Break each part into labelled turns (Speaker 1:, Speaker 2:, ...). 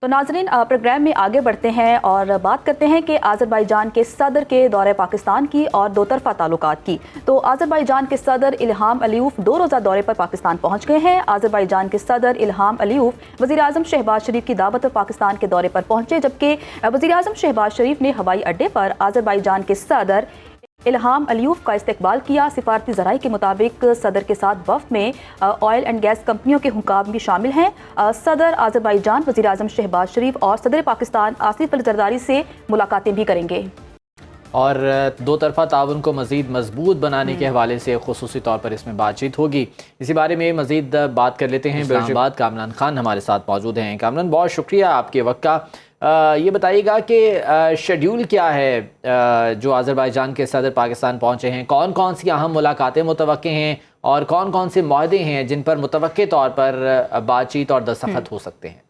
Speaker 1: तो नाज़रीन, प्रोग्राम में आगे बढ़ते हैं और बात करते हैं कि आज़रबाईजान के सदर के दौरे पाकिस्तान की और दो तरफ़ा ताल्लुकात की। तो आज़रबाईजान के सदर इल्हाम अलीयूफ 2 रोज़ा दौरे पर पाकिस्तान पहुंच गए हैं। आज़रबाईजान के सदर इल्हाम अलीयूफ वज़ीर आज़म शहबाज शरीफ की दावत पर पाकिस्तान के दौरे पर पहुंचे, जबकि वज़ीर आज़म शहबाज शरीफ ने हवाई अड्डे पर आज़रबाईजान के सदर इल्हाम अलीयूफ का इस्तकबाल किया। सिफारती ज़राई के मुताबिक सदर के साथ वफ़द में ऑयल एंड गैस कंपनियों के हुकाम भी शामिल हैं। सदर आज़रबाईजान वज़ीर आज़म शहबाज शरीफ और सदर पाकिस्तान आसिफ अली ज़रदारी से मुलाकातें भी करेंगे
Speaker 2: और दो तरफ़ा ताउन को मज़ीद मजबूत बनाने के हवाले से खुसूसी तौर पर इसमें बातचीत होगी। इसी बारे में मज़ीद बात कर लेते हैं। इस्लामाबाद कामरान खान हमारे साथ मौजूद हैं। कामरान, बहुत शुक्रिया आपके वक्त का। ये बताइएगा कि शेड्यूल क्या है जो आज़रबाईजान के सदर पाकिस्तान पहुँचे हैं, कौन कौन सी अहम मुलाकातें मुतवक्के हैं और कौन कौन से मुआहदे हैं जिन पर मुतवक्के तौर पर बातचीत और दस्तखत हो सकते हैं?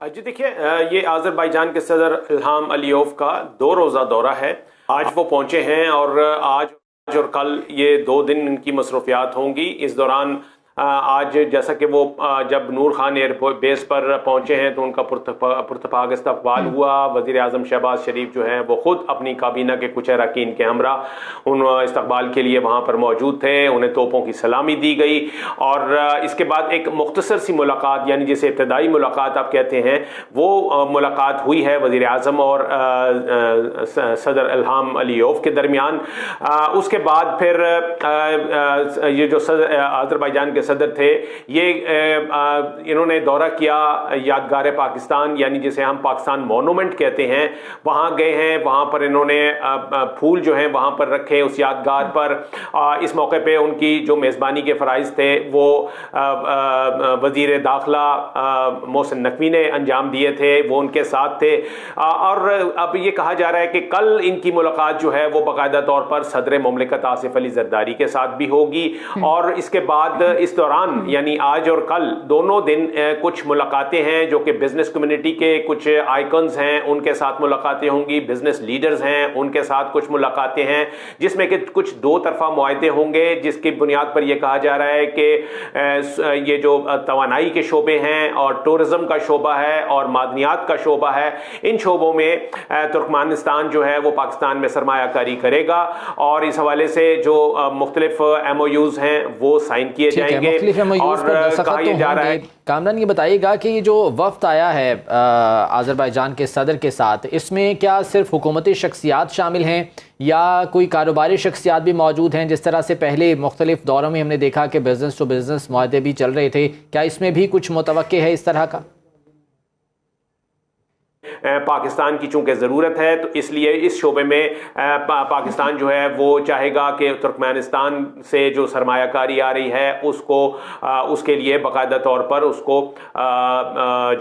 Speaker 3: जी देखिए, ये आज़रबाईजान के सदर इल्हाम अलीयूफ का 2 रोज़ा दौरा है। आज वो पहुँचे हैं और आज और कल ये 2 दिन इनकी मसरूफियात होंगी। इस दौरान आज जैसा कि वो जब नूर खान एयरपोर्ट बेस पर पहुंचे हैं तो उनका पुरतपाक इस्तकबाल हुआ। वज़ीर आज़म शहबाज शरीफ जो हैं वो ख़ुद अपनी काबीना के कुछ अरकान के हमरा उन इस्तकबाल के लिए वहाँ पर मौजूद थे। उन्हें तोपों की सलामी दी गई और इसके बाद एक मुख्तसर सी मुलाकात, यानी जिसे इब्तदाई मुलाकात आप कहते हैं, वो मुलाकात हुई है वज़ीर आज़म और सदर इल्हाम अलीयूफ के दरमियान। उसके बाद फिर ये जो आज़रबाईजान के सदर थे, ये इन्होंने दौरा किया यादगार पाकिस्तान, यानी जिसे हम पाकिस्तान मोनूमेंट कहते हैं, वहाँ गए हैं। वहाँ पर इन्होंने फूल जो हैं वहाँ पर रखे उस यादगार पर। इस मौके पे उनकी जो मेज़बानी के फ़राइज़ थे वो वज़ीर दाखिला मोहसिन नकवी ने अंजाम दिए थे, वो उनके साथ थे। और अब ये कहा जा रहा है कि कल इनकी मुलाकात जो है वो बाकायदा तौर पर सदर मुमलिकत आसिफ अली ज़रदारी के साथ भी होगी। और इसके बाद इस दौरान यानी आज और कल दोनों दिन कुछ मुलाकातें हैं जो कि बिजनेस कम्युनिटी के कुछ आइकन्स हैं उनके साथ मुलाकातें होंगी, बिजनेस लीडर्स हैं उनके साथ कुछ मुलाकातें हैं, जिसमें कि कुछ 2 तरफा मुआहदे होंगे, जिसकी बुनियाद पर यह कहा जा रहा है कि ये जो तवानाई के शोबे हैं और टूरिज्म का शोबा है और मादनियात का शोबा है, इन शोबों में तुर्कमेनिस्तान जो है वो पाकिस्तान में सरमायाकारी करेगा और इस हवाले से जो मुख्तलिफ MOUs हैं वो साइन किए जाएंगे और कहा यह जा रहा है।
Speaker 2: कामरान, ये बताइएगा कि ये जो वफ्द आया है आज़रबाईजान के सदर के साथ, इसमें क्या सिर्फ हुकूमती शख्सियात शामिल हैं या कोई कारोबारी शख्सियात भी मौजूद हैं? जिस तरह से पहले मुख्तलिफ दौरों में हमने देखा कि बिजनेस टू बिजनेस मुआहदे भी चल रहे थे, क्या इसमें भी कुछ मुतवक्के है इस तरह का?
Speaker 3: पाकिस्तान की चूंकि ज़रूरत है तो इसलिए इस शोबे में पाकिस्तान जो है वो चाहेगा कि तुर्कमेनिस्तान से जो सरमायाकारी आ रही है उसको उसके लिए बाकायदा तौर पर उसको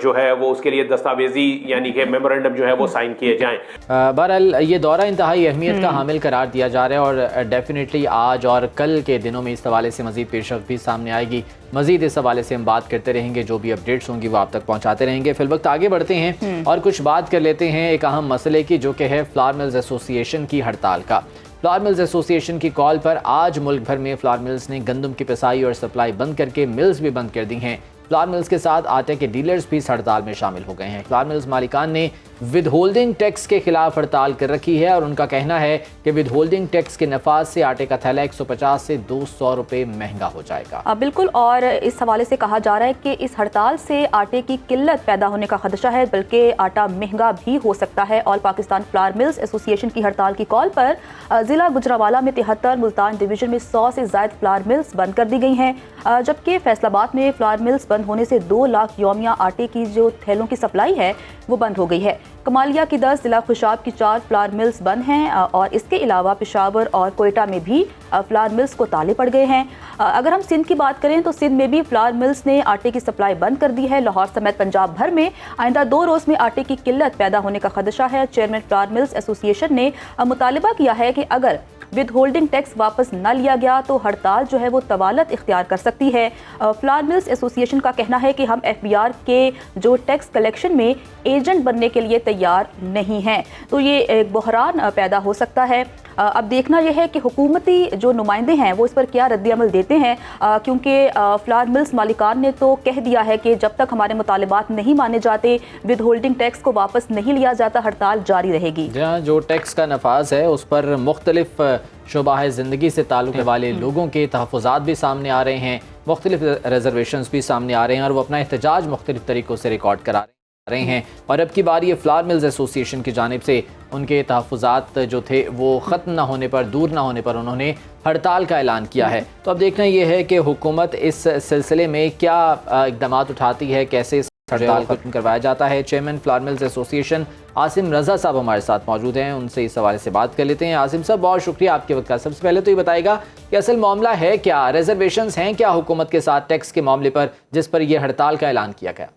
Speaker 3: जो है वो उसके लिए दस्तावेजी यानी कि मेमोरेंडम जो है वो साइन किए जाएं।
Speaker 2: बहरहाल ये दौरा इंतहाई अहमियत का हामिल करार दिया जा रहा है और डेफिनेटली आज और कल के दिनों में इस हवाले से मज़ीद पेशरफ्त भी सामने आएगी। मज़ीद इस हवाले से हम बात करते रहेंगे, जो भी अपडेट्स होंगी वो आप तक पहुँचाते रहेंगे। फिल वक्त आगे बढ़ते हैं और कुछ बात कर लेते हैं एक अहम मसले की, जो कि है फ्लावर मिल्स एसोसिएशन की हड़ताल का। फ्लावर मिल्स एसोसिएशन की कॉल पर आज मुल्क भर में फ्लावर मिल्स ने गंदम की पिसाई और सप्लाई बंद करके मिल्स भी बंद कर दी हैं। फ्लावर मिल्स के साथ आटे के डीलर्स भी इस हड़ताल में शामिल हो गए हैं। फ्लावर मिल्स मालिकान ने विद होल्डिंग टैक्स के खिलाफ हड़ताल कर रखी है और उनका कहना है कि विद होल्डिंग टैक्स के नफाज से आटे का थैला 150 से 200 रुपये महंगा हो जाएगा।
Speaker 1: बिल्कुल, और इस हवाले से कहा जा रहा है कि इस हड़ताल से आटे की किल्लत पैदा होने का खदशा है, बल्कि आटा महंगा भी हो सकता है। All Pakistan flower mills association की हड़ताल की कॉल पर ज़िला गुजरावाला में 73, मुल्तान डिवीजन में 100 से ज़ायद फ्लावर मिल्स बंद कर दी गई हैं, जबकि फैसलाबाद में फ्लावर मिल्स बंद होने से 2 लाख यौमिया आटे की जो थैलों की सप्लाई है वो बंद हो गई है। कमालिया की 10, जिला खुशाब की 4 फ्लावर मिल्स बंद हैं और इसके अलावा पेशावर और कोयटा में भी फ्लावर मिल्स को ताले पड़ गए हैं। अगर हम सिंध की बात करें तो सिंध में भी फ्लावर मिल्स ने आटे की सप्लाई बंद कर दी है। लाहौर समेत पंजाब भर में आइंदा 2 रोज़ में आटे की किल्लत पैदा होने का खदशा है। चेयरमैन फ्लावर मिल्स एसोसिएशन ने मुतालिबा किया है कि अगर विद होल्डिंग टैक्स वापस न लिया गया तो हड़ताल जो है वो तवालत इख्तियार कर सकती है। फ्लावर मिल्स एसोसिएशन का कहना है कि हम FBR के जो टैक्स कलेक्शन में एजेंट बनने के लिए तैयार नहीं हैं, तो ये एक बहरान पैदा हो सकता है। अब देखना यह है कि हुकूमती जो नुमाइंदे हैं वो इस पर क्या रद्द-ए-अमल देते हैं, क्योंकि फ्लावर मिल्स मालिकान ने तो कह दिया है कि जब तक हमारे मुतालिबात नहीं माने जाते, विद होल्डिंग टैक्स को वापस नहीं लिया जाता, हड़ताल जारी रहेगी।
Speaker 2: जहाँ जो टैक्स का नफाज है उस पर मुख्तलिफ शोबाह ज़िंदगी से ताल्लुक़ वाले लोगों के तहफ़्फ़ुज़ात भी सामने आ रहे हैं, मुख्तलिफ रिजर्वेशंस भी सामने आ रहे हैं और वो अपना एहतजाज मुख्तलिफ तरीक़ों से रिकॉर्ड करा रहे हैं। और अब की बार ये फ्लावर मिल्स एसोसिएशन की जानिब से उनके तहफ़्फ़ुज़ात जो थे वो ख़त्म ना होने पर, दूर ना होने पर उन्होंने हड़ताल का ऐलान किया है। तो अब देखना ये है कि हुकूमत इस सिलसिले में क्या इक़दाम उठाती है, कैसे इस हड़ताल को खत्म करवाया जाता है। Chairman flour mills association Asim Raza साहब हमारे साथ मौजूद हैं, उनसे इस हवाले से बात कर लेते हैं। आसिम साहब, बहुत शुक्रिया आपके वक्त का। सबसे पहले तो ये बताएगा कि असल मामला है क्या, रिजर्वेशंस हैं क्या हुकूमत के साथ टैक्स के मामले पर जिस पर यह हड़ताल का ऐलान किया गया?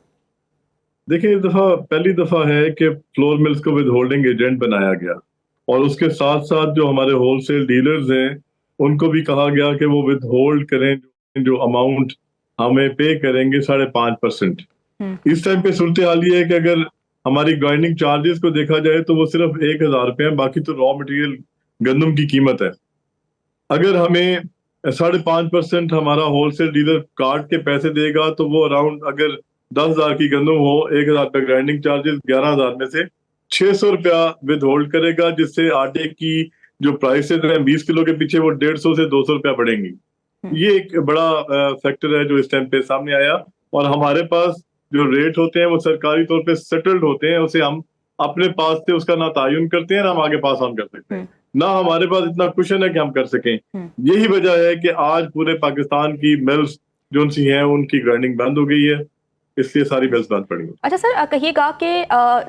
Speaker 4: देखिए, इस दफा पहली दफा है कि फ्लोर मिल्स को विद होल्डिंग एजेंट बनाया गया और उसके साथ साथ जो हमारे होलसेल डीलर्स हैं उनको भी कहा गया कि वो विद होल्ड करें जो अमाउंट हमें पे करेंगे 5.5%। इस टाइम पे सूरत हाल ये है कि अगर हमारी ग्राइंडिंग चार्जेस को देखा जाए तो वो सिर्फ 1,000 रुपये हैं, बाकी तो रॉ मटेरियल गंदम की कीमत है। अगर हमें 5.5% हमारा होलसेल डीलर काट के पैसे देगा तो वो अराउंड, अगर 10,000 की गंदम हो, 1,000 रुपये ग्राइंडिंग चार्जेस, 11,000 में से 600 रुपया विद होल्ड करेगा, जिससे आटे की जो प्राइसेस हैं 20 किलो के पीछे वो 150 से 200 रुपया बढ़ेंगी। ये एक बड़ा फैक्टर है जो इस टाइम पे सामने आया। और हमारे पास जो रेट होते हैं वो सरकारी तौर पे सेटल्ड होते हैं, उसे हम अपने पास से उसका ना तायुन करते हैं ना हम आगे पास ऑन कर सकते हैं, ना हमारे पास इतना कुशन है कि हम कर सकें। यही वजह है कि आज पूरे पाकिस्तान की मिल्स जो सी हैं उनकी ग्राइंडिंग बंद हो गई है, इसलिए सारी मिल्स बंद पड़ी।
Speaker 1: अच्छा सर, कहिएगा कि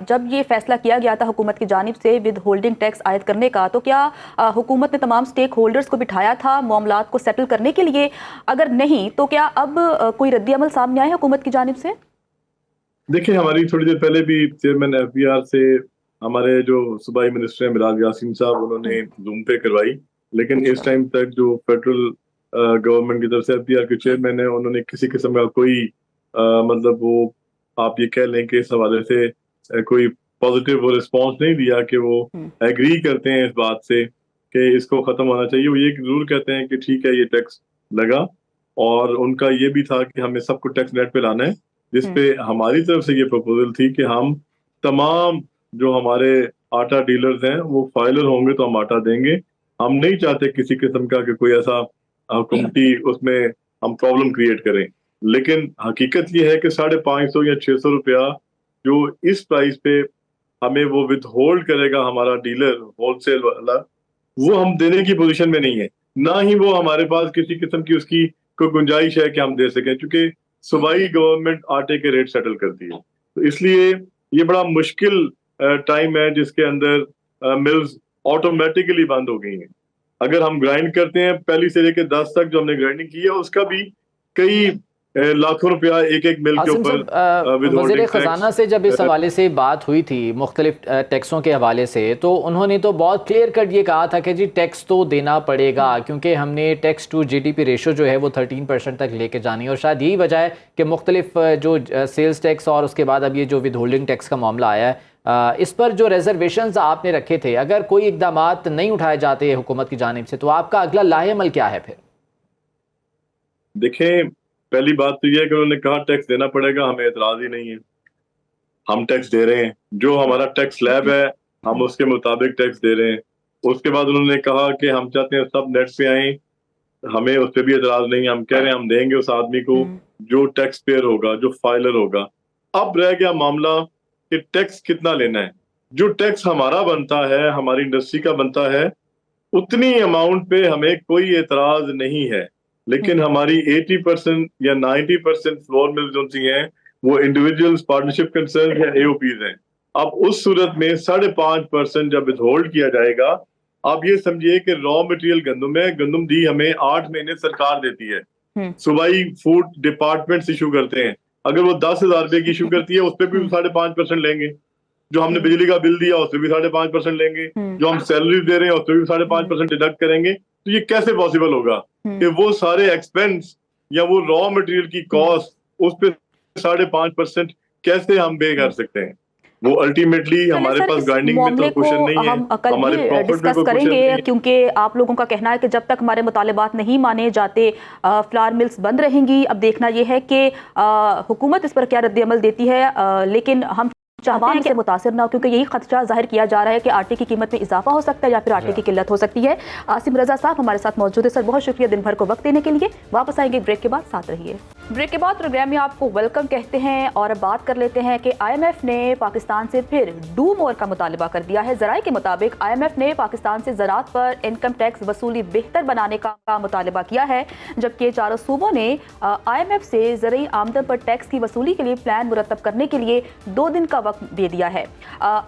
Speaker 1: जब ये फैसला किया गया था हुकूमत की जानिब से विद होल्डिंग टैक्स आयद करने का, तो क्या हुकूमत ने तमाम स्टेक होल्डर्स को बिठाया था मामलात को सेटल करने के लिए? अगर नहीं तो क्या अब कोई रद्द-ए-अमल सामने आया हुकूमत की जानिब से?
Speaker 4: देखिए, हमारी थोड़ी देर पहले भी चेयरमैन FBR से हमारे जो सूबाई मिनिस्टर हैं मिलाद यासीन साहब, उन्होंने जूम पे करवाई, लेकिन इस टाइम तक जो फेडरल गवर्नमेंट की तरफ से FBR के चेयरमैन है उन्होंने किसी किस्म का कोई मतलब वो आप ये कह लें कि इस हवाले से कोई पॉजिटिव वो रिस्पॉन्स नहीं दिया कि वो एग्री करते हैं इस बात से कि इसको खत्म होना चाहिए। वो ये जरूर कहते हैं कि ठीक है ये टैक्स लगा, और उनका ये भी था कि हमें सबको टैक्स नेट पे लाना है, जिसपे हमारी तरफ से ये प्रपोजल थी कि हम तमाम जो हमारे आटा डीलर्स हैं वो फाइलर होंगे तो हम आटा देंगे। हम नहीं चाहते किसी किस्म का कि कोई ऐसा हुकूमती उसमें हम प्रॉब्लम क्रिएट करें, लेकिन हकीकत ये है कि 550 या 600 रुपया जो इस प्राइस पे हमें वो विद होल्ड करेगा हमारा डीलर होलसेल वाला, वो हम देने की पोजीशन में नहीं है, ना ही वो हमारे पास किसी किस्म की उसकी कोई गुंजाइश है कि हम दे सकें, क्योंकि सूबाई गवर्नमेंट आटे के रेट सेटल करती है। तो इसलिए ये बड़ा मुश्किल टाइम है जिसके अंदर मिल्स ऑटोमेटिकली बंद हो गई हैं। अगर हम ग्राइंड करते हैं पहली से लेकर 10 तक जो हमने ग्राइंडिंग की है उसका भी कई लाखों रुपया एक एक मिल के ऊपर।
Speaker 2: वज़ीर ख़जाना से जब इस हवाले से बात हुई थी मुख्तलिफ टैक्सों के हवाले से, तो उन्होंने तो बहुत क्लियर कट ये कहा था कि जी टैक्स तो देना पड़ेगा, क्योंकि हमने टैक्स टू GDP रेशो जो है वो 13% तक लेके जानी है। और शायद यही वजह है कि मुख्तलिफ जो सेल्स टैक्स और उसके बाद अब ये जो विद होल्डिंग टैक्स का मामला आया है, इस पर जो रिजर्वेशंस आपने रखे थे, अगर कोई इक़दामात नहीं उठाए जाते हुकूमत की जानिब से, तो आपका अगला लाहेअमल क्या है फिर?
Speaker 4: देखें, पहली बात तो यह है कि उन्होंने कहा टैक्स देना पड़ेगा, हमें एतराज ही नहीं है, हम टैक्स दे रहे हैं, जो हमारा टैक्स स्लैब है हम उसके मुताबिक टैक्स दे रहे हैं। उसके बाद उन्होंने कहा कि हम चाहते हैं सब नेट पे आए, हमें उस पर भी एतराज नहीं है, हम कह रहे हैं हम देंगे उस आदमी को जो टैक्स पेयर होगा, जो फाइलर होगा। अब रह गया मामला कि टैक्स कितना लेना है। जो टैक्स हमारा बनता है, हमारी इंडस्ट्री का बनता है, उतनी अमाउंट पे हमें कोई एतराज नहीं है, लेकिन हमारी 80% या 90% फ्लोर मिल जो सी हैं वो इंडिविजुअल्स, पार्टनरशिप कंसर्न या AOPs हैं। अब उस सूरत में 5.5% जब विथहोल्ड किया जाएगा, आप ये समझिए कि रॉ मटेरियल गंदम है, गंदम दी हमें 8 महीने सरकार देती है, सूबाई फूड डिपार्टमेंट इशू करते हैं। अगर वो 10,000 रुपए की इशू करती है उस पर भी 5.5% लेंगे, जो हमने बिजली का बिल दिया उस पर भी 5.5% लेंगे, जो हम सैलरी दे रहे हैं उस पर भी 5.5% डिडक्ट करेंगे। तो ये कैसे पॉसिबल होगा कि वो सारे एक्सपेंस या वो रॉ मटेरियल की कॉस्ट उस पे 5.5% कैसे हम पे कर सकते हैं? वो अल्टीमेटली
Speaker 1: चलिए
Speaker 4: हमारे
Speaker 1: सर,
Speaker 4: पास
Speaker 1: इस
Speaker 4: गार्डनिंग में तो
Speaker 1: मामले को
Speaker 4: क्वेश्चन नहीं है,
Speaker 1: हम कल
Speaker 4: हमारे
Speaker 1: भी
Speaker 4: प्रॉफिट में
Speaker 1: डिस्कस
Speaker 4: कोई क्वेश्चन नहीं
Speaker 1: करेंगे,
Speaker 4: है।
Speaker 1: क्योंकि आप लोगों का कहना है कि जब तक हमारे मुतालिबात नहीं माने जाते फ्लावर मिल्स बंद रहेंगी। अब देखना यह है कि हुकूमत इस पर क्या रद्द-ए-अमल देती है, लेकिन हम चाहते हैं कि मुतासिर ना हो, क्योंकि यही खदशा जाहिर किया जा रहा है कि आटे की कीमत में इजाफा हो सकता है या फिर आटे की किल्लत हो सकती है। आसिम रजा साहब हमारे साथ मौजूद है। सर बहुत शुक्रिया दिन भर को वक्त देने के लिए। वापस आएंगे ब्रेक के बाद, साथ रहिए। ब्रेक के बाद प्रोग्राम में आपको वेलकम कहते हैं और बात कर लेते हैं कि IMF ने पाकिस्तान से फिर डू मोर का मुतालबा कर दिया है। ज़राए के मुताबिक IMF ने पाकिस्तान से ज़राअत पर इनकम टैक्स वसूली बेहतर बनाने का मुतालबा किया है, जबकि चारों सूबों ने IMF से ज़रूरी आमदन पर टैक्स की वसूली के लिए प्लान मुरतब करने के लिए 2 दिन का वक्त दे दिया है।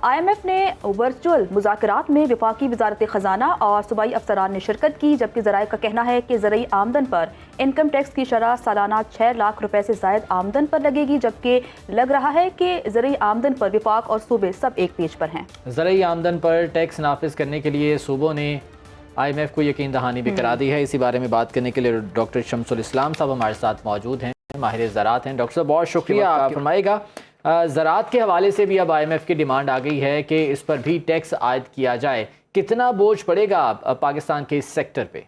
Speaker 1: IMF ने वर्चुअल मुज़ाकरात में वफाकी वजारत ख़जाना और सूबाई अफसरान ने शिरकत की, जबकि ज़राए का कहना है कि ज़रूरी आमदन पर इनकम टैक्स की शरह सालाना 6 लाख रुपए से ज़ायद आमदन पर लगेगी, जबकि लग रहा है कि ज़रूरी आमदन पर विफाक और सूबे सब एक पेज पर हैं।
Speaker 2: ज़रूरी आमदन पर टैक्स नाफिज करने के लिए सूबों ने IMF को यकीन दहानी भी करा दी है। इसी बारे में बात करने के लिए डॉक्टर शमसुल इस्लाम साहब हमारे साथ मौजूद हैं, माहिर ज़राअत हैं। डॉक्टर साहब बहुत शुक्रिया। आप फरमाइएगा, ज़राअत के हवाले से भी अब IMF की डिमांड आ गई है कि इस पर भी टैक्स आयद किया जाए। कितना बोझ पड़ेगा पाकिस्तान के इस सेक्टर पे?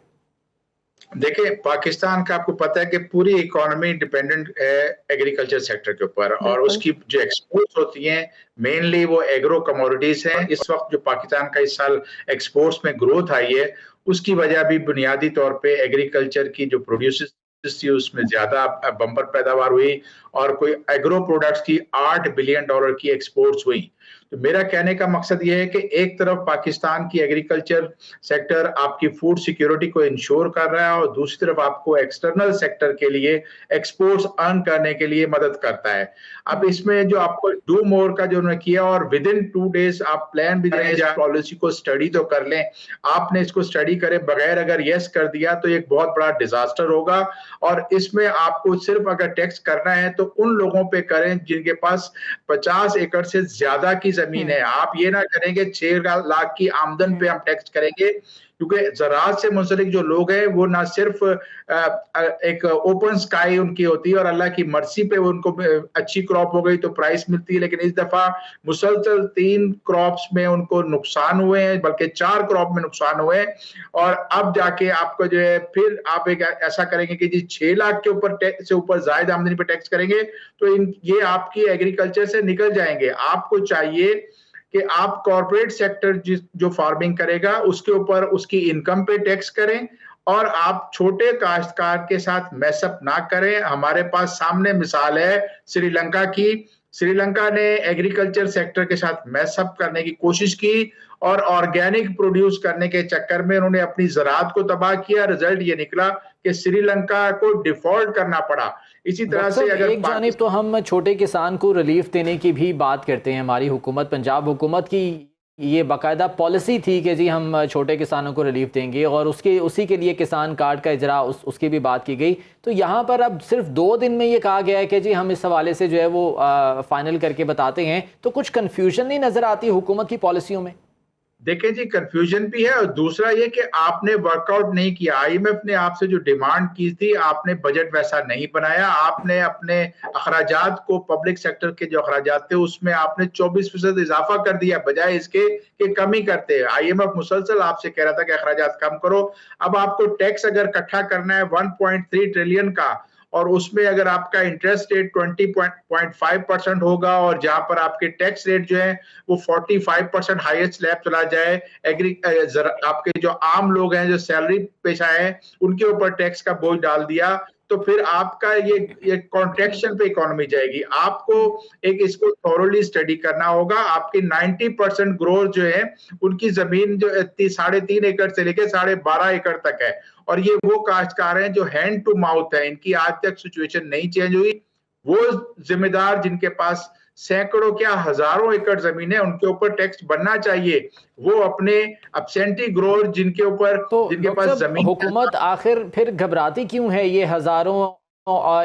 Speaker 5: देखिए, पाकिस्तान का आपको पता है कि पूरी इकोनॉमी डिपेंडेंट है एग्रीकल्चर सेक्टर के ऊपर, और उसकी जो एक्सपोर्ट्स होती हैं मेनली वो एग्रो कमोडिटीज हैं। इस वक्त जो पाकिस्तान का इस साल एक्सपोर्ट्स में ग्रोथ आई है, उसकी वजह भी बुनियादी तौर पे एग्रीकल्चर की जो प्रोड्यूस थी उसमें ज्यादा बम्पर पैदावार हुई, और कोई एग्रो प्रोडक्ट्स की $8 बिलियन की एक्सपोर्ट्स हुई। तो मेरा कहने का मकसद ये है कि एक तरफ पाकिस्तान की एग्रीकल्चर सेक्टर आपकी फूड सिक्योरिटी को इंश्योर कर रहा है, और दूसरी तरफ आपको एक्सटर्नल सेक्टर के लिए एक्सपोर्ट्स अर्न करने के लिए मदद करता है। अब इसमें जो आपको डू मोर का जो उन्होंने किया, और विद इन 2 डेज आप प्लान भी दें, पॉलिसी को स्टडी तो कर लें। आपने इसको स्टडी करे बगैर अगर यस कर दिया तो एक बहुत बड़ा डिजास्टर होगा। और इसमें आपको सिर्फ अगर टैक्स करना है तो उन लोगों पे करें जिनके पास 50 एकड़ से ज्यादा की जमीन है। आप ये ना करेंगे 6 लाख की आमदन पे हम टैक्स करेंगे, क्योंकि ज़राअत से मुंसलिक जो लोग हैं वो ना सिर्फ एक ओपन स्काई उनकी होती है और अल्लाह की मर्जी पे उनको अच्छी क्रॉप हो गई तो प्राइस मिलती है, लेकिन इस दफा मुसलसल 3 क्रॉप्स में उनको नुकसान हुए हैं, बल्कि 4 क्रॉप में नुकसान हुए हैं। और अब जाके आपको जो है फिर आप एक ऐसा करेंगे कि जी 6 लाख के ऊपर टैक्स से ऊपर जायद आमदनी पे टैक्स करेंगे तो ये आपकी एग्रीकल्चर से निकल जाएंगे। आपको चाहिए कि आप कॉर्पोरेट सेक्टर जो फार्मिंग करेगा उसके ऊपर उसकी इनकम पे टैक्स करें, और आप छोटे काश्तकार के साथ मैसअप ना करें। हमारे पास सामने मिसाल है श्रीलंका की। श्रीलंका ने एग्रीकल्चर सेक्टर के साथ मैसअप करने की कोशिश की, और ऑर्गेनिक प्रोड्यूस करने के चक्कर में उन्होंने अपनी ज़राअत को तबाह किया। रिजल्ट ये निकला कि श्रीलंका को डिफॉल्ट करना पड़ा। इसी तरह से अगर
Speaker 2: एक जानिब तो हम छोटे किसान को रिलीफ देने की भी बात करते हैं, हमारी हुकूमत, पंजाब हुकूमत की ये बाकायदा पॉलिसी थी कि जी हम छोटे किसानों को रिलीफ देंगे, और उसी के लिए किसान कार्ड का इजरा उसकी भी बात की गई। तो यहाँ पर अब सिर्फ 2 दिन में ये कहा गया है कि जी हम इस हवाले से जो है वो फाइनल करके बताते हैं, तो कुछ कन्फ्यूजन नहीं नजर आती हुकूमत की पॉलिसियों में?
Speaker 5: देखें जी, कंफ्यूजन भी है, और दूसरा ये कि आपने वर्कआउट नहीं किया। IMF ने आपसे जो डिमांड की थी, आपने बजट वैसा नहीं बनाया। आपने अपने अखराजात को, पब्लिक सेक्टर के जो अखराजात थे उसमें आपने 24% इजाफा कर दिया, बजाय इसके कि कमी करते। IMF मुसलसल आपसे कह रहा था कि अखराजात कम करो। अब आपको टैक्स अगर इकट्ठा करना है 1.3 ट्रिलियन का, और उसमें अगर आपका इंटरेस्ट रेट 20.5% होगा, और जहां पर आपके टैक्स रेट जो है वो 45% हाईएस्ट स्लैब चला जाए, आपके जो आम लोग हैं जो सैलरी पेशा है उनके ऊपर टैक्स का बोझ डाल दिया, तो फिर आपका ये कॉन्ट्रैक्शन पे इकोनॉमी जाएगी। आपको एक इसको थॉरोली स्टडी करना होगा। आपकी 90% ग्रोथ जो है उनकी जमीन जो 3.5 एकड़ से लेकर 12.5 एकड़ तक है, और ये वो काश्तकार हैं जो हैंड टू माउथ है, इनकी आज तक सिचुएशन नहीं चेंज हुई। वो जिम्मेदार जिनके पास सैकड़ों क्या हजारों एकड़ जमीन है, उनके ऊपर टैक्स बनना चाहिए। वो अपने एब्सेंटी ग्रोथ जिनके ऊपर
Speaker 2: तो
Speaker 5: जिनके पास जमीन,
Speaker 2: हुकूमत आखिर फिर घबराती क्यों है? ये हजारों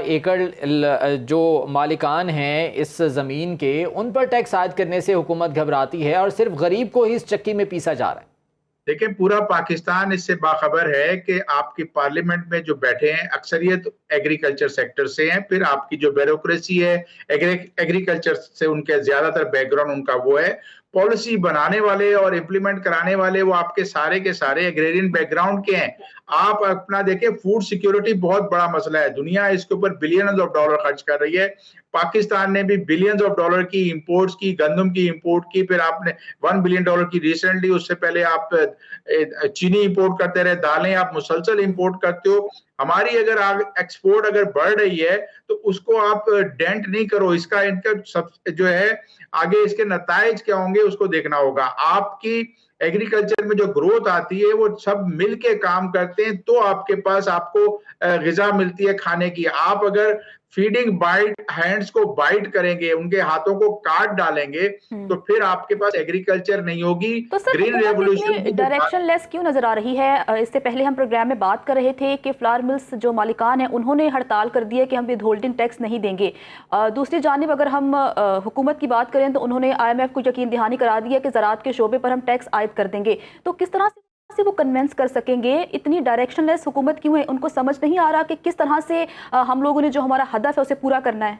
Speaker 2: एकड़ जो मालिकान हैं इस ज़मीन के, उन पर टैक्स आयद करने से हुकूमत घबराती है, और सिर्फ गरीब को ही इस चक्की में पीसा जा रहा है।
Speaker 5: देखिए पूरा पाकिस्तान इससे बाखबर है कि आपकी पार्लियामेंट में जो बैठे हैं अक्सरियत एग्रीकल्चर सेक्टर से हैं, फिर आपकी जो ब्यूरोक्रेसी है एग्रीकल्चर से उनके ज्यादातर बैकग्राउंड उनका वो है, पॉलिसी बनाने वाले और इम्प्लीमेंट कराने वाले वो आपके सारे के सारे एग्रेरियन बैकग्राउंड के हैं। आप अपना देखिए फूड सिक्योरिटी बहुत बड़ा मसला है, दुनिया इसके ऊपर बिलियंस ऑफ डॉलर खर्च कर रही है। पाकिस्तान ने भी बिलियंस ऑफ डॉलर की इंपोर्ट्स की, गंदम की इंपोर्ट की, फिर आपने $1 बिलियन की रिसेंटली, उससे पहले आप चीनी इंपोर्ट करते रहे, दालें आप मुसलसल इंपोर्ट करते हो। हमारी अगर एक्सपोर्ट अगर बढ़ रही है तो उसको आप डेंट नहीं करो, इसका इनका सब जो है आगे इसके नताइज क्या होंगे उसको देखना होगा। आपकी एग्रीकल्चर में जो ग्रोथ आती है वो सब मिल के काम करते हैं तो आपके पास आपको ग़िज़ा मिलती है खाने की। आप अगर फीडिंग बाइट हैंड्स को बाइट करेंगे, उनके हाथों को काट डालेंगे तो फिर आपके पास एग्रीकल्चर नहीं होगी।
Speaker 1: तो sir
Speaker 5: green revolution
Speaker 1: direction less क्यों नजर आ रही है? इससे पहले हम प्रोग्राम में बात कर रहे थे कि फ्लावर मिल्स जो मालिकान हैं उन्होंने हड़ताल कर दी है कि हम विद होल्डिंग टैक्स नहीं देंगे। दूसरी जानिब अगर हम हुकूमत की बात करें तो उन्होंने IMF को यकीन दहानी करा दी है कि ज़राअत के शोबे पर हम टैक्स आयद कर देंगे। तो किस तरह से वो कन्विंस कर सकेंगे? इतनी डायरेक्शनलेस हुकूमत क्यों है? उनको समझ नहीं आ रहा कि किस तरह से हम लोगों ने जो हमारा हदफ है उसे पूरा करना है।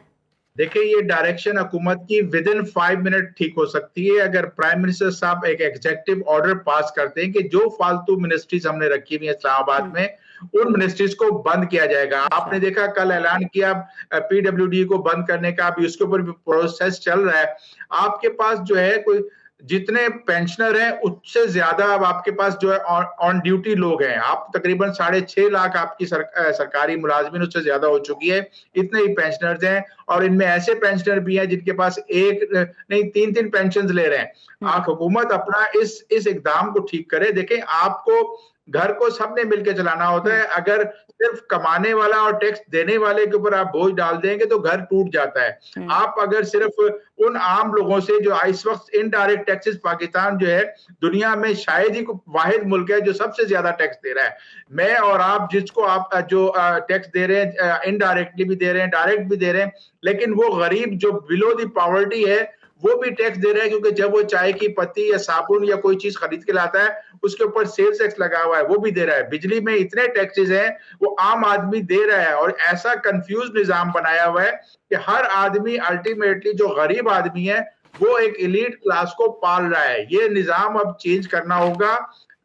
Speaker 5: देखिए ये डायरेक्शन हुकूमत की विद इन 5 मिनट ठीक हो सकती है अगर प्राइम मिनिस्टर साहब एक एग्जीक्यूटिव ऑर्डर पास करते हैं कि जो फालतू मिनिस्ट्रीज हमने रखी हुई है इस्लामाबाद में उन मिनिस्ट्रीज को बंद किया जाएगा। आपने देखा कल ऐलान किया PWD को बंद करने का, अभी उसके ऊपर भी प्रोसेस चल रहा है। आपके पास जो है कोई जितने पेंशनर हैं उससे ज्यादा अब आपके पास जो है ऑन ड्यूटी लोग हैं। आप तकरीबन 6.5 लाख आपकी सरकारी मुलाजमीन उससे ज्यादा हो चुकी है, इतने ही पेंशनर्स हैं। और इनमें ऐसे पेंशनर भी हैं जिनके पास एक नहीं 3-3 पेंशन ले रहे हैं। आप हुकूमत अपना इस इकदाम को ठीक करे। देखें आपको घर को सबने मिलकर चलाना होता है, अगर सिर्फ कमाने वाला और टैक्स देने वाले के ऊपर आप बोझ डाल देंगे तो घर टूट जाता है। आप अगर सिर्फ उन आम लोगों से जो इस वक्त इनडायरेक्ट टैक्सेस, पाकिस्तान जो है दुनिया में शायद ही वाहिद मुल्क है जो सबसे ज्यादा टैक्स दे रहा है। मैं और आप जिसको आप जो टैक्स दे रहे हैं इनडायरेक्टली भी दे रहे हैं, डायरेक्ट भी दे रहे हैं, लेकिन वो गरीब जो बिलो द पॉवर्टी है वो भी टैक्स दे रहे हैं, क्योंकि जब वो चाय की पत्ती या साबुन या कोई चीज खरीद के लाता है उसके ऊपर सेल्स टैक्स लगा हुआ है, वो भी दे रहा है। बिजली में इतने टैक्सेस हैं वो आम आदमी दे रहा है। और ऐसा कंफ्यूज निजाम बनाया हुआ है कि हर आदमी अल्टीमेटली जो गरीब आदमी है वो एक एलीट क्लास को पाल रहा है। ये निजाम अब चेंज करना होगा।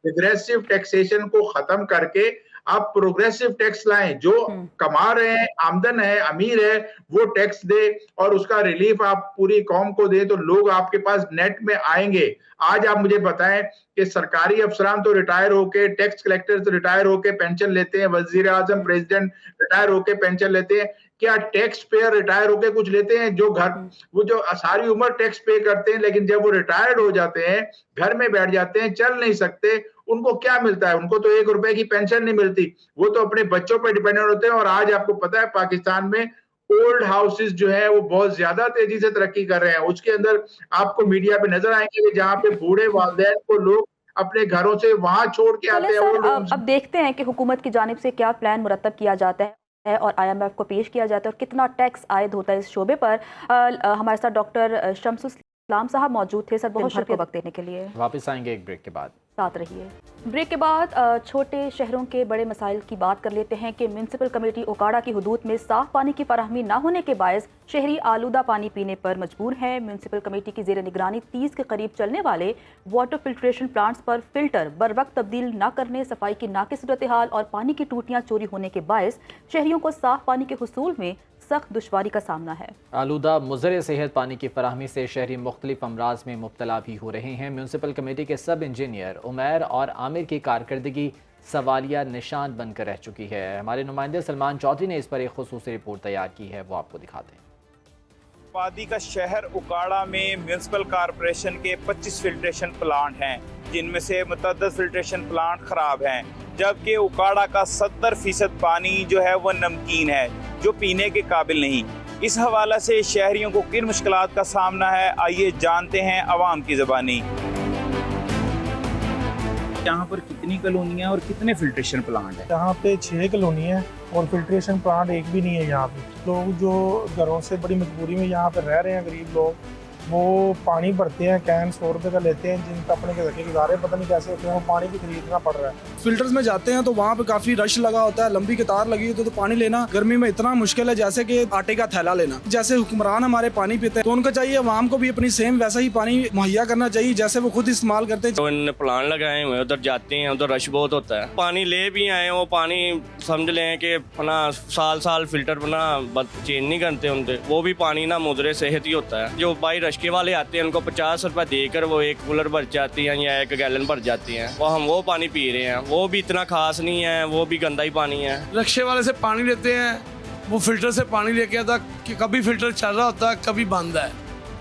Speaker 5: रिग्रेसिव टैक्सेशन को खत्म करके आप प्रोग्रेसिव टैक्स लाएं। जो कमा रहे हैं, आमदन है, अमीर है, वो टैक्स दे और उसका रिलीफ आप पूरी कौम को दे तो लोग आपके पास नेट में आएंगे। आज आप मुझे बताएं कि सरकारी अफसरान तो रिटायर होके, टैक्स कलेक्टर तो रिटायर होके पेंशन लेते हैं, वजीर आजम, प्रेसिडेंट रिटायर होके पेंशन लेते हैं, क्या टैक्स पेयर रिटायर होके कुछ लेते हैं? जो घर वो जो सारी उम्र टैक्स पे करते हैं लेकिन जब वो रिटायर्ड हो जाते हैं, घर में बैठ जाते हैं, चल नहीं सकते, उनको क्या मिलता है? उनको तो 1 रुपए की पेंशन नहीं मिलती, वो तो अपने बच्चों पर डिपेंडेंट होते हैं। और आज आपको पता है पाकिस्तान में ओल्ड हाउसेस जो है वो बहुत ज्यादा तेजी से तरक्की कर रहे हैं। उसके अंदर आपको मीडिया पे नजर आएंगे कि जहाँ पे बूढ़े वालिदैन को लोग अपने घरों से वहां छोड़ के आते हैं।
Speaker 1: अब देखते हैं कि हुकूमत की जानिब से क्या प्लान मुरतब किया जाता है और IMF को पेश किया जाता है और कितना टैक्स आयद होता है इस शोबे पर। हमारे साथ डॉक्टर शम्सुल इस्लाम साहब मौजूद थे। सर बहुत शुक्रिया वक्त देने के लिए।
Speaker 2: वापस आएंगे एक ब्रेक के बाद,
Speaker 1: साथ रहिए। ब्रेक के बाद छोटे शहरों के बड़े मसाइल की बात कर लेते हैं कि म्यूनसिपल कमेटी ओकाड़ा की हुदूद में साफ पानी की फराहमी न होने के बायस शहरी आलूदा पानी पीने पर मजबूर हैं। म्यूनसिपल कमेटी की जेर निगरानी 30 के करीब चलने वाले वाटर फिल्ट्रेशन प्लांट्स पर फिल्टर बर वक्त तब्दील न करने, सफाई की नाक़िस सूरत हाल और पानी की टूटियां चोरी होने के बायस शहरियों को साफ पानी के हुसूल में सख्त दुश्वारी का सामना है। आलूदा मुज़र सेहत पानी की फराहमी से शहरी मुख्तलिफ अमराज में मुब्तला भी हो रहे हैं। म्यूनसिपल कमेटी के सब इंजीनियर उमैर और आमिर की कारकर्दगी सवालिया निशान बनकर रह चुकी है। हमारे नुमाइंदे सलमान चौधरी ने इस पर एक खुसूसी रिपोर्ट तैयार की है, वो आपको दिखाते हैं।
Speaker 6: आबादी का शहर उकाड़ा में म्यूनसिपल कॉरपोरेशन के 25 फिल्ट्रेशन प्लांट हैं, जिनमें से मुतअद्दिद फिल्ट्रेशन प्लांट ख़राब हैं, जबकि उकाड़ा का 70% पानी जो है वह नमकीन है, जो पीने के काबिल नहीं। इस हवाले से शहरियों को किन मुश्किलात का सामना है, आइए जानते हैं अवाम की ज़बानी। यहाँ पर कितनी कॉलोनियाँ और कितने फिल्ट्रेशन प्लांट हैं?
Speaker 7: यहाँ पे 6 कॉलोनी है और फिल्ट्रेशन प्लांट एक भी नहीं है। यहाँ पे लोग जो घरों से बड़ी मजबूरी में यहाँ पे रह रहे हैं, गरीब लोग, वो पानी भरते हैं, कैन 100 रुपये का लेते हैं, जिनका अपने के रखे गुजारे पता नहीं कैसे होते हैं, वो पानी भी खरीदना पड़ रहा है।
Speaker 8: फिल्टर्स में जाते हैं तो वहाँ पे काफी रश लगा होता है, लंबी कतार लगी होती है, तो पानी लेना गर्मी में इतना मुश्किल है जैसे कि आटे का थैला लेना। जैसे हुक्मरान हमारे पानी पीते हैं तो उनको चाहिए अवाम को भी अपनी सेम वैसा ही पानी मुहैया करना चाहिए जैसे वो खुद इस्तेमाल करते हैं।
Speaker 9: तो इन्होंने प्लान लगाए हुए उधर जाते हैं, उधर रश बहुत होता है। पानी ले भी आए, वो पानी समझ लें कि अपना साल फिल्टर बना चेंज नहीं करते उनसे, वो भी पानी ना मुद्रे सेहत ही होता है। जो बाई रश्के वाले आते हैं उनको 50 रुपए देकर वो एक कूलर भर जाती हैं या एक गैलन भर जाती हैं, वो हम वो पानी पी रहे हैं, वो भी इतना खास नहीं है, वो भी गंदा ही पानी है।
Speaker 8: रक्शे वाले से पानी लेते हैं, वो फिल्टर से पानी लेके आता कि कभी फिल्टर चल रहा होता है कभी बंद है।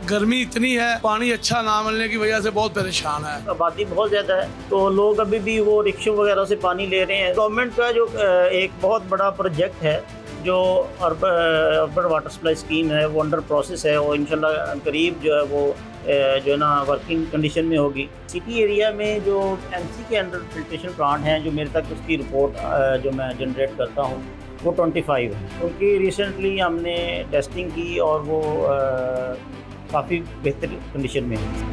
Speaker 8: गर्मी इतनी है, पानी अच्छा ना मिलने की वजह से बहुत परेशान है।
Speaker 10: आबादी बहुत ज़्यादा है तो लोग अभी भी वो रिक्शों वगैरह से पानी ले रहे हैं। गवर्नमेंट का जो एक बहुत बड़ा प्रोजेक्ट है जो अर्बन वाटर सप्लाई स्कीम है वो अंडर प्रोसेस है और इंशाल्लाह करीब जो है वो जो है ना वर्किंग कंडीशन में होगी। सिटी एरिया में जो एमसी के अंडर फिल्ट्रेशन प्लांट हैं, जो मेरे तक उसकी रिपोर्ट जो मैं जनरेट करता हूँ वो 25 है। उनकी रिसेंटली हमने टेस्टिंग की और वो काफ़ी बेहतर कंडीशन में है।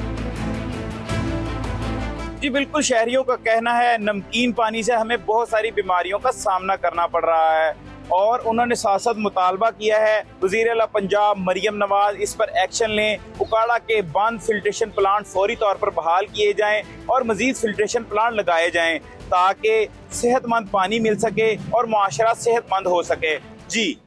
Speaker 6: जी बिल्कुल, शहरियों का कहना है नमकीन पानी से हमें बहुत सारी बीमारियों का सामना करना पड़ रहा है और उन्होंने साथ साथ मुतालबा किया है वज़ीर आला पंजाब मरियम नवाज इस पर एक्शन लें, उकाड़ा के बंद फिल्ट्रेशन प्लांट फौरी तौर पर बहाल किए जाएं और मज़ीद फिल्ट्रेशन प्लांट लगाए जाएं ताकि सेहतमंद पानी मिल सके और मुआशरा सेहतमंद हो सके। जी,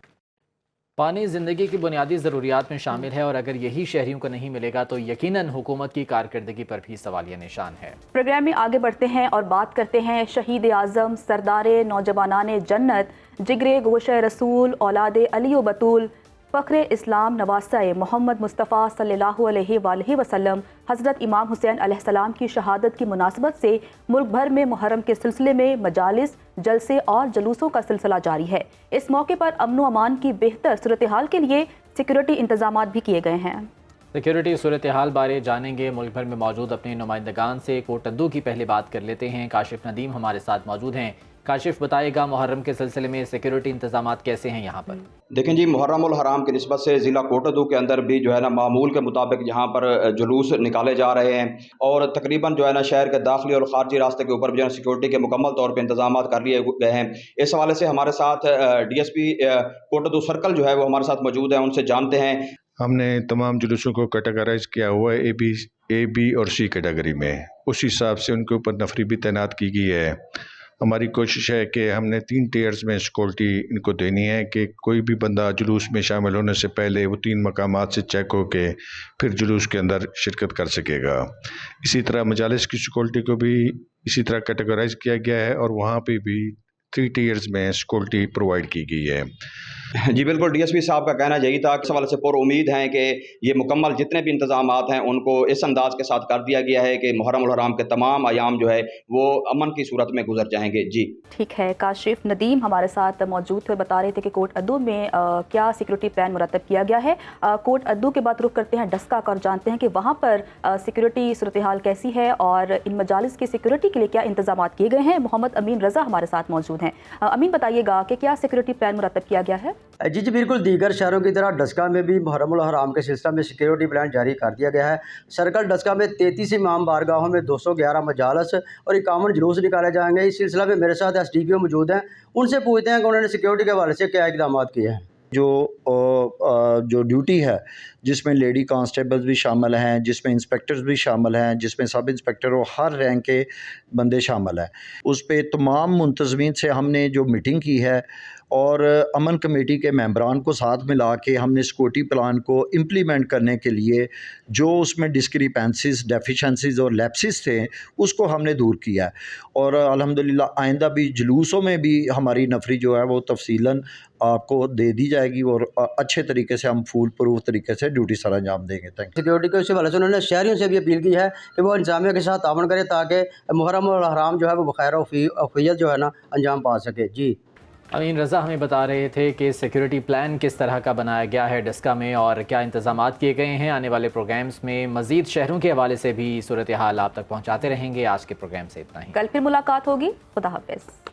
Speaker 2: पानी ज़िंदगी की बुनियादी ज़रूरियात में शामिल है और अगर यही शहरियों को नहीं मिलेगा तो यकीनन हुकूमत की कारकर्दगी पर भी सवालिया निशान है।
Speaker 1: प्रोग्राम में आगे बढ़ते हैं और बात करते हैं शहीद आज़म सरदारे नौजवानाने जन्नत जिगरे गोशे रसूल औलादे अली व बतूल फ़ख्रे इस्लाम नवासाए मोहम्मद मुस्तफ़ा सल्लल्लाहु अलैहि वसल्लम हज़रत इमाम हुसैन अलैहिस्सलाम की शहादत की मुनासबत से मुल्क भर में मुहर्रम के सिलसिले में मजालिस, जलसे और जुलूसों का सिलसिला जारी है। इस मौके पर अमन व अमान की बेहतर सूरत हाल के लिए सिक्योरिटी इंतजाम भी किए गए हैं।
Speaker 2: सिक्योरिटी सूरत हाल बारे जानेंगे मुल्क भर में मौजूद अपने नुमाइंदगान से। कोटद्दू की पहले बात कर लेते हैं। काशिफ नदीम हमारे साथ मौजूद हैं। काशिफ, बताएगा मुहर्रम के सिलसिले में सिक्योरिटी इंतजाम कैसे हैं यहाँ पर?
Speaker 11: देखें जी, मुहर्रम उल हराम की निस्बत से ज़िला कोटद्दू के अंदर भी जो है ना मामूल के मुताबिक यहाँ पर जुलूस निकाले जा रहे हैं और तकरीबन जो है ना शहर के दाखिली और ख़ारजी रास्ते के ऊपर भी जो है सिक्योरिटी के मुकम्मल तौर पर इंतजाम कर लिए गए हैं। इस हवाले से हमारे साथ DSP कोटद्दू सर्कल जो है वो हमारे साथ मौजूद है, उनसे जानते हैं।
Speaker 12: हमने तमाम जुलूसों को कैटेगराइज किया हुआ है ए बी और सी कैटेगरी में, उस हिसाब से उनके ऊपर नफरी भी तैनात की गई है। हमारी कोशिश है कि हमने 3 टियर्स में सिक्योरिटी इनको देनी है कि कोई भी बंदा जुलूस में शामिल होने से पहले वो 3 मकामात से चेक होके फिर जुलूस के अंदर शिरकत कर सकेगा। इसी तरह मजालिस की सिक्योरिटी को भी इसी तरह कैटेगराइज किया गया है और वहाँ पे भी 3 टियर्स में सिक्योरिटी प्रोवाइड की गई है।
Speaker 11: जी बिल्कुल, DSP साहब का कहना यही था। इस हवाले से पूरी उम्मीद है कि ये मुकम्मल जितने भी इंतजामात हैं उनको इस अंदाज के साथ कर दिया गया है कि मुहर्रम उल हराम के तमाम अयाम जो है वो अमन की सूरत में गुजर जाएंगे। जी
Speaker 1: ठीक है, काशिफ नदीम हमारे साथ मौजूद थे, बता रहे थे कि कोटद्दू में क्या सिक्योरिटी प्लान मुरतब किया गया है। कोटद्दू के बाद रुख करते हैं डस्का का और जानते हैं कि वहाँ पर सिक्योरिटी सूरत हाल कैसी है और इन मजालिस की सिक्योरिटी के लिए क्या इंतजाम किए गए हैं। मोहम्मद अमीन रज़ा हमारे साथ मौजूद हैं। अमीन, बताइएगा कि क्या सिक्योरिटी प्लान मुरतब किया गया है?
Speaker 13: जी बिल्कुल, दीगर शहरों की तरह डस्का में भी मुहर्रम उल हराम के सिलसिले में सिक्योरिटी प्लान जारी कर दिया गया है। सर्कल डस्का में 33 इमाम बारगाहों में 211 मजालस और 51 जुलूस निकाले जाएंगे। इस सिलसिले में मेरे साथ SDPO मौजूद हैं, उनसे पूछते हैं कि उन्होंने सिक्योरिटी के हवाले से क्या इक़दाम किए हैं। जो ड्यूटी है जिसमें लेडी कांस्टेबल्स भी शामिल हैं, जिसमें इंस्पेक्टर्स भी शामिल हैं, जिसमें सब इंस्पेक्टर और हर रैंक के बंदे शामिल हैं, उस पे तमाम मुंतज़मीन से हमने जो मीटिंग की है और अमन कमेटी के मेंबरान को साथ मिला के हमने सिक्योरिटी प्लान को इम्प्लीमेंट करने के लिए जो उसमें डिस्क्रिपेंसीज, डेफिशिएंसीज और लैप्सिस थे उसको हमने दूर किया है और अल्हम्दुलिल्लाह आइंदा भी जुलूसों में भी हमारी नफरी जो है वो तफसीलन आपको दे दी जाएगी और अच्छे तरीके से हम फूल प्रूफ तरीके से ड्यूटी सर अंजाम देंगे। Thank you. सिक्योरिटी के इसी वाले से उन्होंने शहरियों से भी अपील की है कि वो इंतजामिया के साथ तावन करें ताकि मुहर्रम और हराम जो है वो बखैर औफियत जो है ना अंजाम पा सके। जी
Speaker 2: अमीन रज़ा हमें बता रहे थे कि सिक्योरिटी प्लान किस तरह का बनाया गया है डस्का में और क्या इंतजाम किए गए हैं। आने वाले प्रोग्राम्स में मज़ीद शहरों के हवाले से भी सूरत हाल आप तक पहुँचाते रहेंगे। आज के प्रोग्राम से इतना ही,
Speaker 1: कल फिर मुलाकात होगी। खुदा हाफ़िज़।